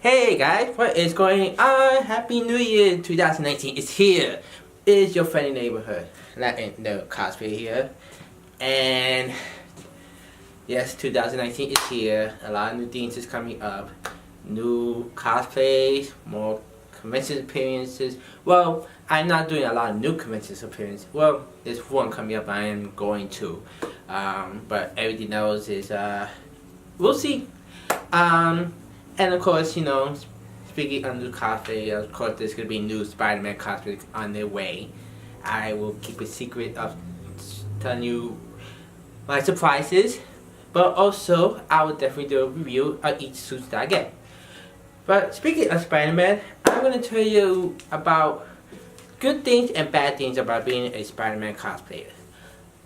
Hey guys, what is going on? Happy New Year 2019 is here. It's your friendly neighborhood, the cosplay here. And yes, 2019 is here. A lot of new things is coming up. New cosplays, more convention appearances. Well, I'm not doing a lot of new convention appearances. Well, there's one coming up I am going to. But everything else is, we'll see. And of course, speaking of new cosplay, of course there's going to be new Spider-Man cosplays on their way. I will keep a secret of telling you my surprises, but also I will definitely do a review of each suit that I get. But speaking of Spider-Man, I'm going to tell you about good things and bad things about being a Spider-Man cosplayer.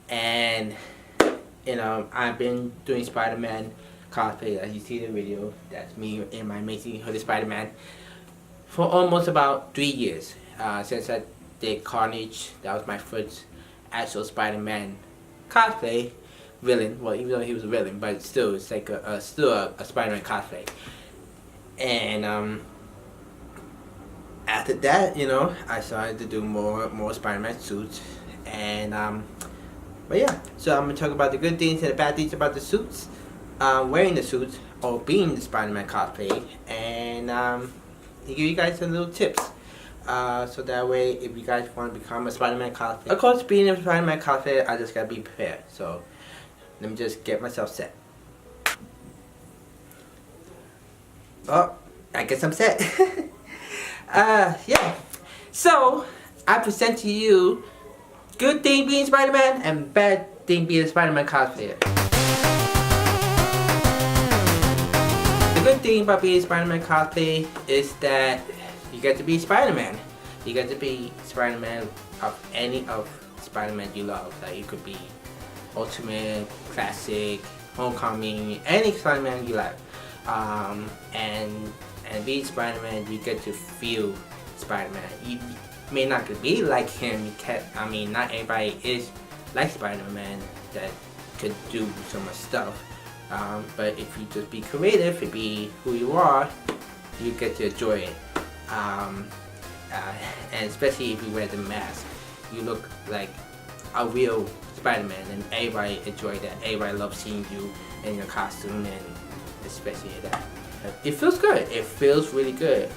And, I've been doing Spider-Man cosplay, as you see in the video. That's me in my amazing hooded Spider-Man for almost about 3 years. Since I did Carnage, that was my first actual Spider-Man cosplay villain. Well, even though he was a villain, but still, it's like still a Spider-Man cosplay. And after that, I started to do more Spider-Man suits. And but yeah, so I'm gonna talk about the good things and the bad things about the suits. Wearing the suits or being the Spider-Man cosplay, and give you guys some little tips, so that way if you guys want to become a Spider-Man cosplayer. Of course, being a Spider-Man cosplayer, I just gotta be prepared. So let me just get myself set. Oh, I guess I'm set. Yeah. So I present to you good thing being Spider-Man and bad thing being a Spider-Man cosplayer. The good thing about being Spider-Man cosplay is that you get to be Spider-Man. You get to be Spider-Man of any of Spider-Man you love. Like, you could be Ultimate, Classic, Homecoming, any Spider-Man you like. And being Spider-Man, you get to feel Spider-Man. You may not be like him. Not everybody is like Spider-Man that could do so much stuff. But if you just be creative and be who you are, you get to enjoy it. And especially if you wear the mask, you look like a real Spider-Man, and everybody enjoy that. Everybody loves seeing you in your costume, and especially that. It feels good. It feels really good.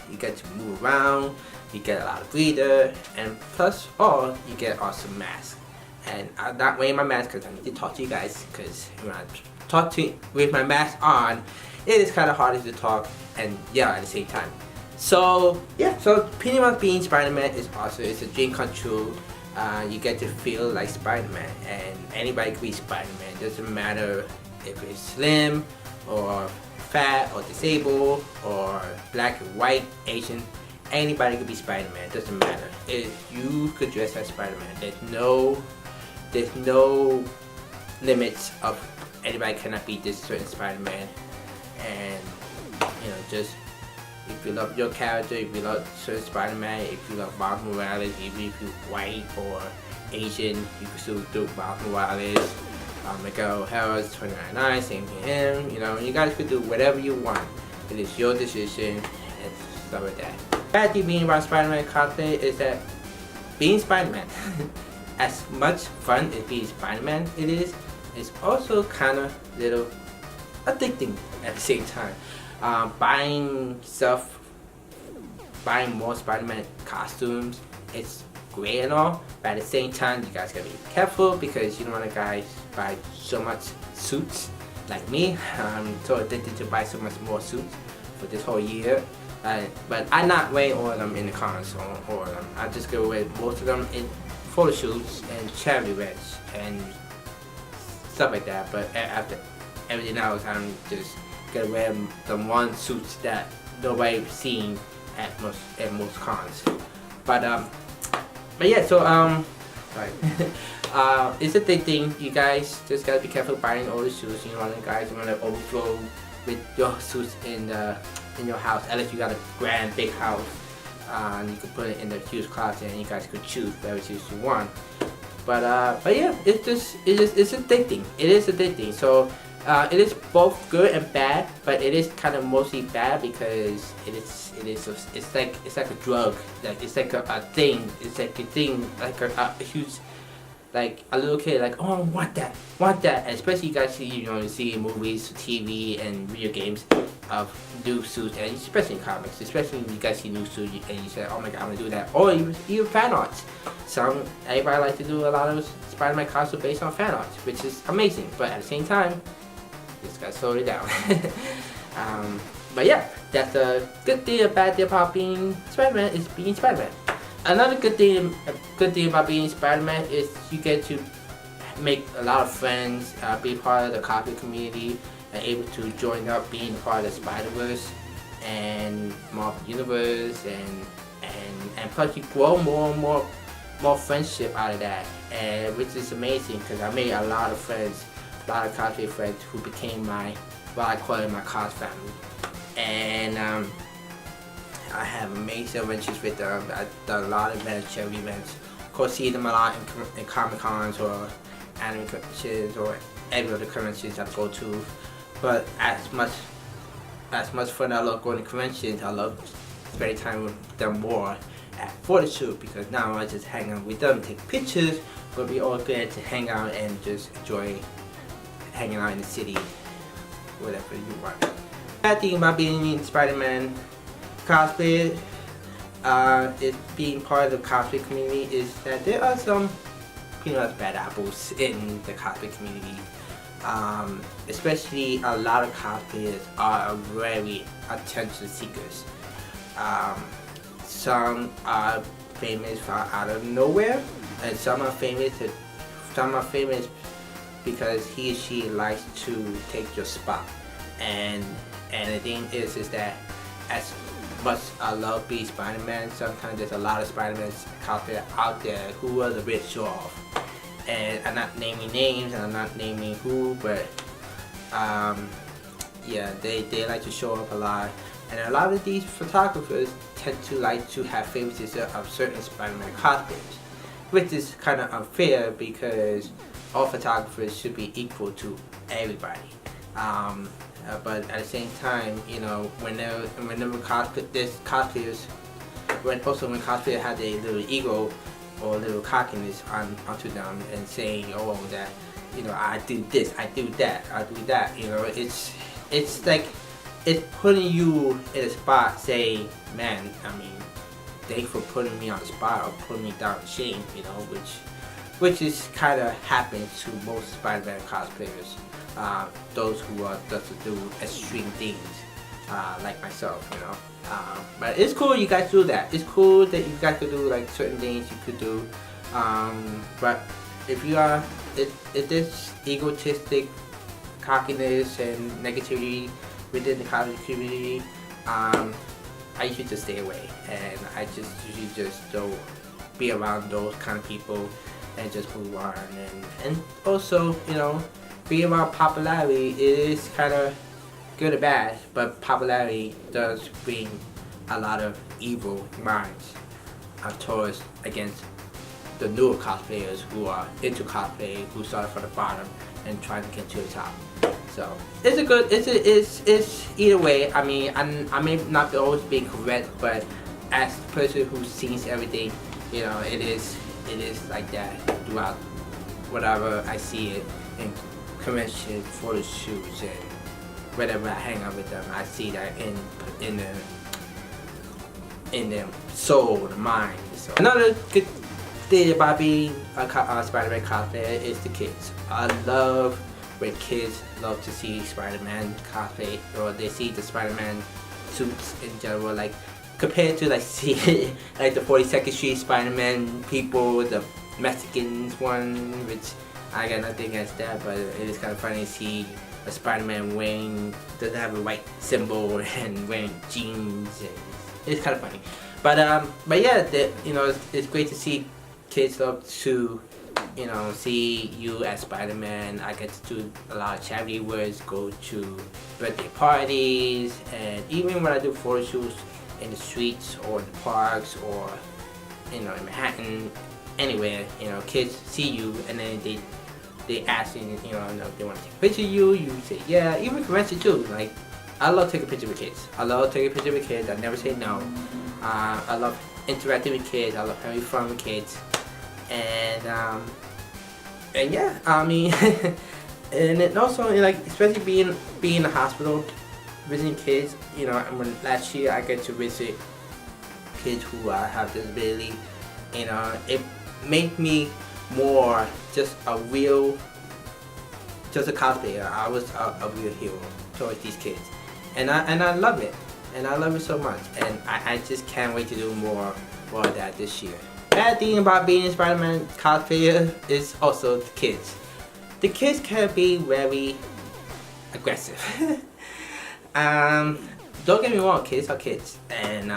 You get to move around, you get a lot of breather, and plus all, you get awesome mask. And I'm not wearing my mask because I need to talk to you guys, because when I talk to you with my mask on, it is kind of hard to talk and yell at the same time. So yeah, so pretty much being Spider-Man is also, it's a dream come true. You get to feel like Spider-Man, and anybody can be Spider-Man. It doesn't matter if it's slim or fat or disabled or black or white, Asian. Anybody could be Spider-Man. It doesn't matter. If you could dress as Spider-Man, there's no limits of anybody cannot be this certain Spider-Man. And just if you love your character, if you love certain Spider-Man, if you love Miles Morales, even if you're white or Asian, you can still do Miles Morales. Miguel O'Hara's 29.9, same to him. You guys could do whatever you want. It is your decision and stuff like that. Bad thing being about Spider-Man cosplay is that being Spider-Man, as much fun as being Spider-Man it is, it's also kind of little addicting at the same time. Buying more Spider-Man costumes, it's great and all, but at the same time you guys gotta be careful, because you don't want to guys buy so much suits like me. I'm so addicted to buy so much more suits for this whole year. But I'm not wearing all of them in the cons, or all of them. I just go with most of them in photo shoots and charity events and stuff like that. But after everything else, I'm just gonna wear the one suits that nobody's seen at most cons. But yeah, so it's a big thing. You guys just gotta be careful buying all the suits. You wanna overflow with your suits in your house, unless you got a grand big house. You could put it in the huge closet, and you guys could choose whatever suits you want. But yeah, it's addicting. It is addicting. So it is both good and bad, but it is kind of mostly bad because it's like a drug. Like it's like a thing. It's like a thing, like a huge, like a little kid, like, oh, want that, and especially you guys see, you see in movies, TV, and video games of new suits, and especially in comics, especially when you guys see new suits and you say, oh my god, I'm gonna do that, or even fan arts. Everybody likes to do a lot of Spider-Man costumes based on fan arts, which is amazing, but at the same time, just gotta slow it down. But yeah, that's the good thing, a bad thing about being Spider-Man is being Spider-Man. Another good thing about being Spider-Man is you get to make a lot of friends, be part of the cosplay community, and able to join up being part of the Spider-Verse and Marvel Universe, and plus you grow more and more friendship out of that, and which is amazing because I made a lot of friends, a lot of cosplay friends who became what I call my cos family, and I have amazing adventures with them. I've done a lot of events, charity events. Of course, see them a lot in Comic Cons or anime conventions or every other conventions I go to. But as much fun I love going to conventions, I love spending time with them more at photo shoot, because now I just hang out with them, take pictures, but we all get to hang out and just enjoy hanging out in the city, whatever you want. Bad thing about being in Spider-Man cosplay is being part of the cosplay community is that there are some bad apples in the cosplay community. Especially a lot of cosplayers are very attention seekers. Some are famous for out of nowhere, and some are famous because he or she likes to take your spot. And the thing is that as much I love being Spider-Man, sometimes there's a lot of Spider-Man cosplayers out there who are a bit show off. And I'm not naming names and I'm not naming who, but yeah, they like to show up a lot. And a lot of these photographers tend to like to have favoritism of certain Spider-Man cosplayers, which is kind of unfair because all photographers should be equal to everybody. But at the same time, whenever cosplayers, when cosplayers have a little ego or a little cockiness onto them and saying, oh, that, I do this, I do that, it's like, it's putting you in a spot saying, man, thanks for putting me on the spot or putting me down to shame, which is kind of happening to most Spider-Man cosplayers. Those who are just to do extreme things, like myself, but it's cool you guys do that. It's cool that you guys could do like certain things you could do, but if there's egotistic cockiness and negativity within the cosplay community, I usually just stay away, and I just usually just don't be around those kind of people and just move on. And also, being around popularity, it is kind of good or bad, but popularity does bring a lot of evil minds towards against the newer cosplayers who are into cosplay, who started from the bottom and trying to get to the top. So it's either way. I may not be always being correct, but as the person who sees everything, it is like that throughout whatever I see it in convention, photo shoots, and whenever I hang out with them, I see that in their soul, the mind. So another good thing about being a Spider-Man cosplayer is the kids. I love when kids love to see Spider-Man cosplay, or they see the Spider-Man suits in general, like compared to see like the 42nd Street Spider-Man people, the Mexicans one, which I got nothing against that, but it is kind of funny to see a Spider-Man doesn't have a white symbol and wearing jeans, and it's kind of funny. But yeah, it's great to see kids love to, see you as Spider-Man. I get to do a lot of charity works, go to birthday parties, and even when I do photo shoots in the streets or in the parks or, in Manhattan, anywhere, you know, kids see you and then they ask you, you know, if they want to take a picture of you. You say yeah. Even convention too. Like I love taking pictures with kids. I love taking pictures with kids. I never say no. I love interacting with kids. I love having fun with kids. And yeah, I mean, and then also like especially being in the hospital, visiting kids. You know, when last year I get to visit kids who have disability. You know, it made me more just a cosplayer. I was a real hero towards these kids, and I love it, and I love it so much, and I just can't wait to do more of that this year. Bad thing about being a Spider-Man cosplayer is also the kids. The kids can be very aggressive. Don't get me wrong, kids are kids, and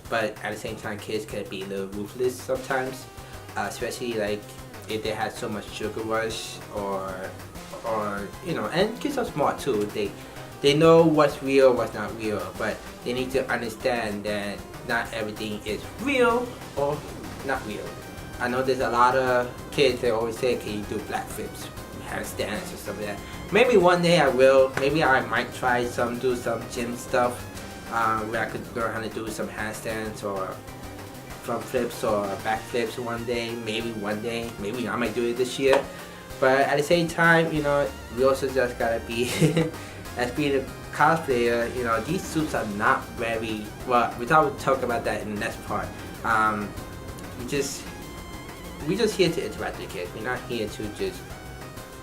but at the same time, kids can be a little ruthless sometimes, especially like if they had so much sugar rush or you know, and kids are smart too. They know what's real, what's not real, but they need to understand that not everything is real or not real. I know there's a lot of kids that always say, "Can you do black flips, handstands, or stuff like that?" Maybe one day I will. Maybe I might try do some gym stuff where I could learn how to do some handstands or front flips or back flips one day. Maybe one day. Maybe I might do it this year. But at the same time, you know, we also just gotta be, as being a cosplayer, you know, these suits are not very well. We'll talk about that in the next part. We're just here to interact with kids. We're not here to just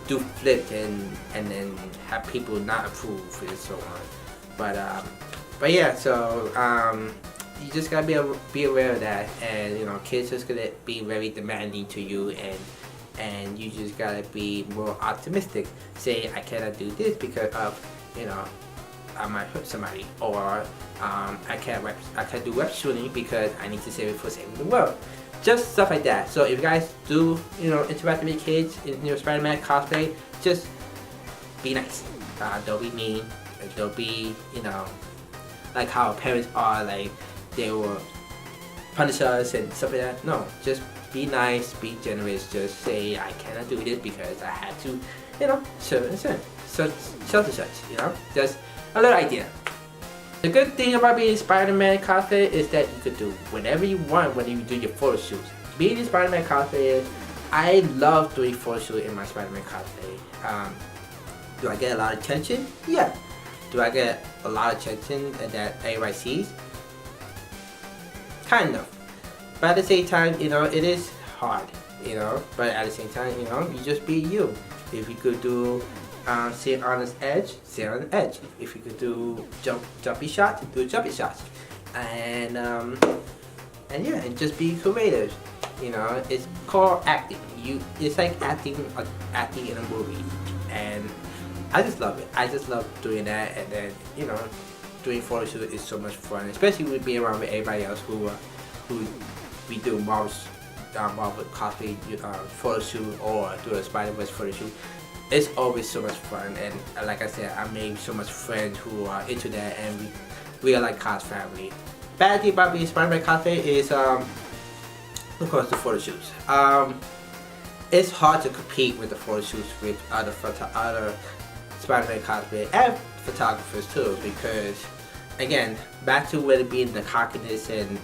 do flips and then have people not approve and so on. But yeah, so you just gotta be aware of that, and you know, kids just gonna be very demanding to you, and you just gotta be more optimistic. Say I cannot do this because of, you know, I might hurt somebody, or I can't do web shooting because I need to save it for saving the world. Just stuff like that. So if you guys do, you know, interact with kids in your Spider-Man cosplay, just be nice. Don't be mean. Don't be, you know, like how parents are, like they will punish us and stuff like that. No, just be nice, be generous. Just say I cannot do this because I had to, you know, such and such. You know, just a little idea. The good thing about being a Spider-Man cosplayer is that you could do whatever you want when you do your photo shoots. Being a Spider-Man cosplayer, I love doing photo shoot in my Spider-Man cosplay. Do I get a lot of attention? Yeah. Do I get a lot of attention that everybody sees? Kind of. But at the same time, you know, it is hard, you know. But at the same time, you know, you just be you. If you could do sit on the edge, sit on the edge. If you could do jumpy shots, do jumpy shots. And yeah, and just be creative. You know, it's called acting. It's like acting in a movie, and I just love it. I just love doing that, and then, you know, doing photo shoot is so much fun, especially with being around with everybody else who we do Marvel cosplay photo shoot or do a Spider-Verse photo shoot. It's always so much fun, and like I said, I made so much friends who are into that, and we are like cos family. Bad thing about being Spider-Man cosplay is of course the photo shoots. It's hard to compete with the photo shoots with other Spider-Man cosplay and photographers too, because again, back to where it being the cockiness and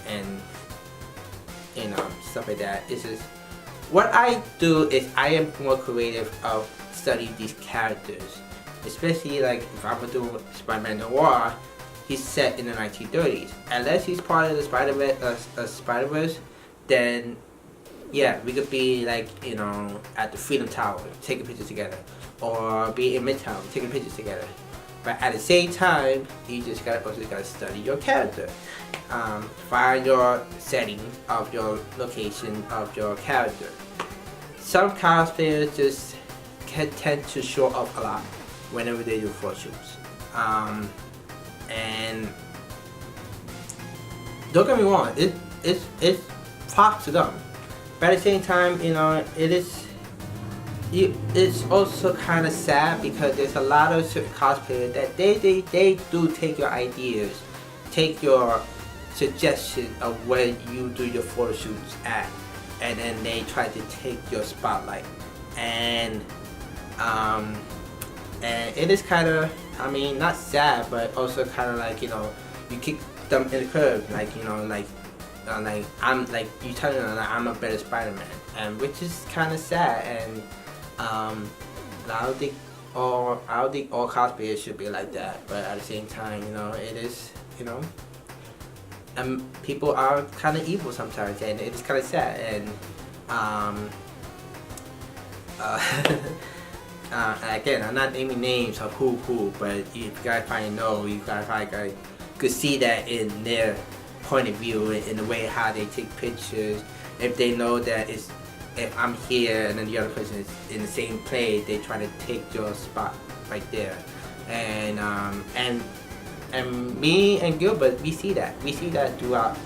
you know, stuff like that. It's just what I do is I am more creative of studying these characters, especially like if I'm gonna do Spider-Man Noir. He's set in the 1930s. Unless he's part of the Spider-Verse, then yeah, we could be like, you know, at the Freedom Tower taking pictures together, or be in Midtown taking pictures together. But at the same time, you just gotta study your character. Find your setting of your location of your character. Some cosplayers just can tend to show off a lot whenever they do photo shoots. And don't get me wrong, it's props to them. But at the same time, you know, it's also kind of sad because there's a lot of certain cosplayers that they do take your ideas, take your suggestion of where you do your photo shoots at, and then they try to take your spotlight, and it is kind of, I mean, not sad, but also kind of like, you know, you kick them in the curb, like, you know, like I'm like, you telling them that I'm a better Spider-Man, and which is kind of sad, and I don't think all cosplayers should be like that, but at the same time, you know, it is, you know, people are kind of evil sometimes, and it is kind of sad, and again, I'm not naming names of who, but if you guys probably know, you guys probably could see that in their point of view, in the way how they take pictures. If they know that if I'm here and then the other person is in the same place, they try to take your spot right there. And me and Gilbert, we see that throughout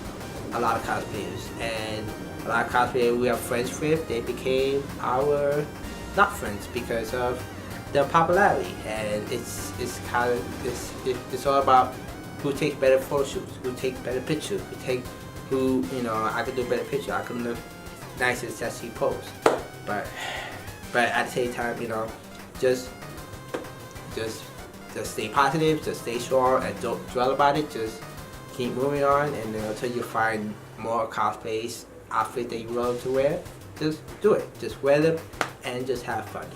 a lot of cosplayers, and a lot of cosplayers we are friends with, they became our not friends because of their popularity, and it's kind of it's all about who takes better photo shoots, who takes better pictures, who you know, I could do a better picture, I could look nicer, sexy pose, but at the same time, you know, just stay positive, just stay strong, and don't dwell about it. Just keep moving on, and until you find more cosplays outfit that you love to wear, just do it. Just wear them and just have fun.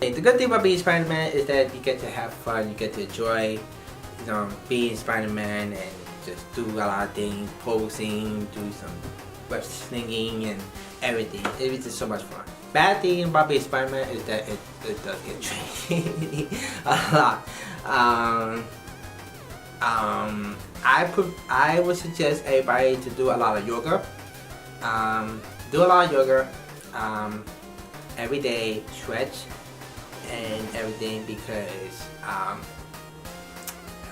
And the good thing about being Spider-Man is that you get to have fun, you get to enjoy, you know, being Spider-Man, and just do a lot of things, posing, do some web slinging and everything. It is just so much fun. Bad thing about being Spider-Man is that it does get draining a lot. I would suggest everybody to do a lot of yoga. Every day, stretch and everything, because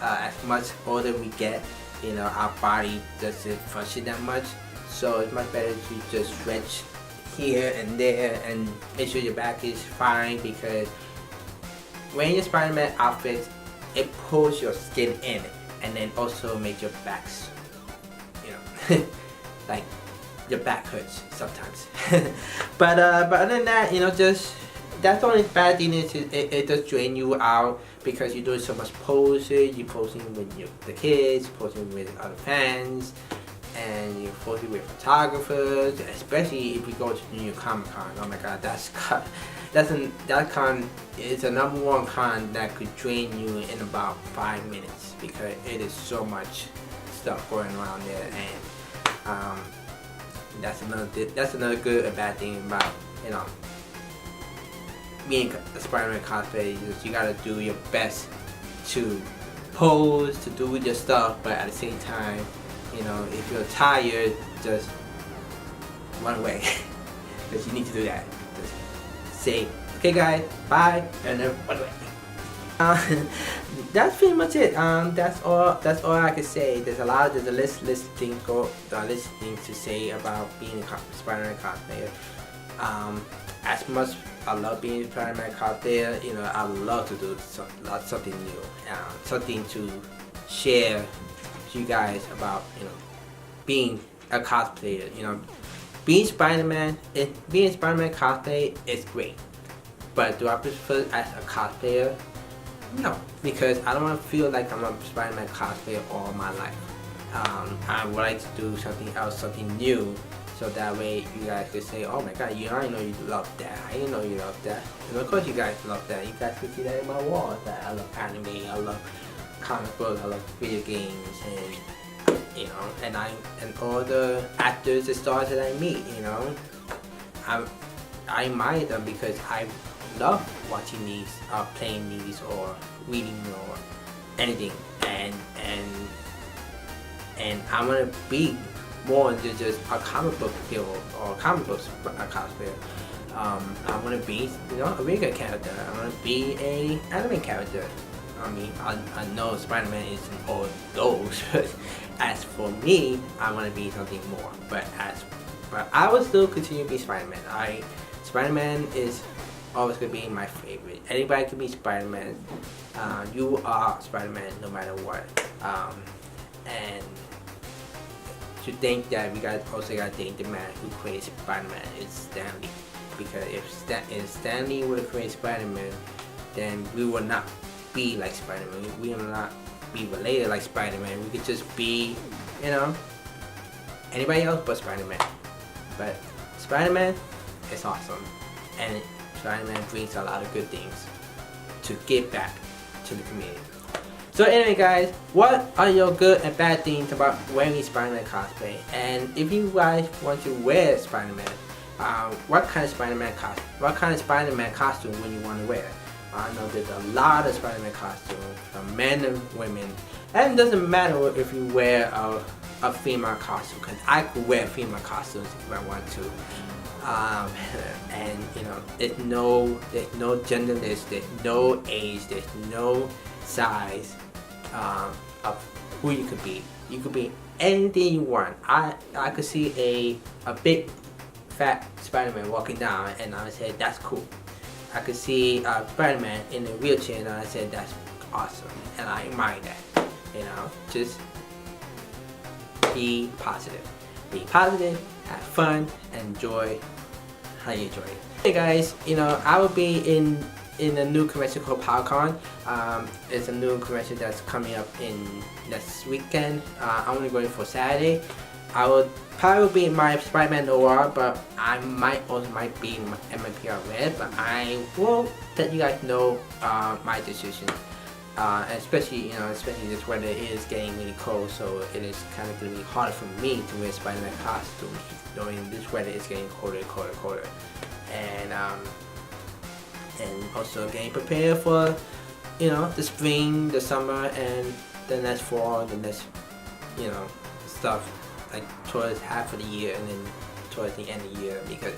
as much older we get, you know, our body doesn't function that much, so it's much better to just stretch here and there and make sure your back is fine, because wearing your Spider-Man outfit, it pulls your skin in, and then also makes your backs, you know, like your back hurts sometimes. but other than that, you know, just that's the only bad thing is it does drain you out, because you're doing so much posing. You're posing with the kids, posing with other fans, and you're posing with photographers. Especially if we go to New York Comic Con. Oh my God, that con is a #1 con that could drain you in about 5 minutes, because it is so much stuff going around there, and that's another good and bad thing about, you know, being a Spider-Man cosplay. You gotta do your best to pose, to do your stuff, but at the same time, you know, if you're tired, just run away, because you need to do that. Just say, okay guys, bye, and then run away. That's pretty much it. That's all I can say. There's a list things to say about being a Spider-Man cosplayer. As much I love being a Spider-Man cosplayer, you know, I love to do something new, something to share to you guys about, you know, being a cosplayer. You know, being Spider-Man cosplay is great, but do I prefer as a cosplayer? No, because I don't want to feel like I'm a Spider-Man cosplayer all my life. I would like to do something else, something new, so that way you guys could say, oh my God, I know you love that. I didn't know you love that. And of course you guys love that. You guys can see that in my walls. That I love anime, I love comic books, I love video games, and you know, and all the actors and stars that I meet, you know, I admire them because I love watching these, playing these, or reading, or anything, and I want to be more than just a comic book hero or comic book cosplayer. I want to be, you know, a regular character. I want to be a anime character. I mean, I know Spider-Man isn't all those, but as for me, I want to be something more. But I will still continue to be Spider-Man. Spider-Man is always gonna be my favorite. Anybody can be Spider-Man. You are Spider-Man no matter what. And should think that we also gotta thank the man who created Spider-Man. It's Stan Lee. Because if Stan Lee would have created Spider-Man, then we would not be like Spider-Man. We would not be related like Spider-Man. We could just be, you know, anybody else but Spider-Man. But Spider-Man is awesome, and Spider-Man brings a lot of good things to give back to the community. So anyway guys, what are your good and bad things about wearing Spider-Man cosplay? And if you guys want to wear Spider-Man, what kind of Spider-Man costume would you want to wear? I know there's a lot of Spider-Man costumes, from men and women, and it doesn't matter if you wear a female costume, because I could wear female costumes if I want to. And you know, there's no genderless, there's no age, there's no size of who you could be. You could be anything you want. I could see a big fat Spider-Man walking down, and I would say that's cool. I could see Spider-Man in a wheelchair, and I said that's awesome, and I admire that. You know, just be positive. Be positive, have fun, enjoy how you enjoy it. Hey guys, you know, I will be in a new convention called PowerCon. It's a new convention that's coming up in next weekend. I'm only going for Saturday. I will probably be in my Spider-Man Noir, but I might be in my MMPR Red, but I will let you guys know my decision. And especially this weather is getting really cold, so it is kind of going to be hard for me to wear Spider-Man costumes, knowing this weather is getting colder and colder and colder. And also getting prepared for, you know, the spring, the summer, and the next fall, the next, you know, stuff, like towards half of the year and then towards the end of the year, because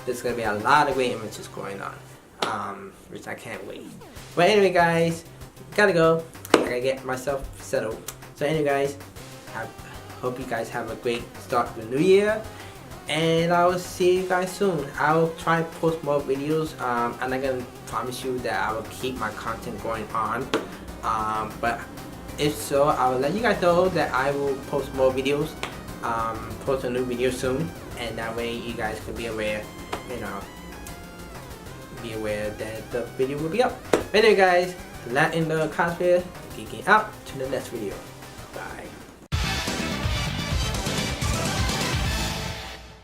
there's going to be a lot of great images going on, which I can't wait. But anyway guys, gotta go. I gotta get myself settled. So anyway guys, hope you guys have a great start to the new year, and I will see you guys soon. I will try to post more videos. I'm not gonna promise you that I will keep my content going on, but if so, I will let you guys know that I will post more videos, post a new video soon, and that way you guys can be aware, you know, that the video will be up. Anyway guys, that in the cosplayer, geeking out to the next video.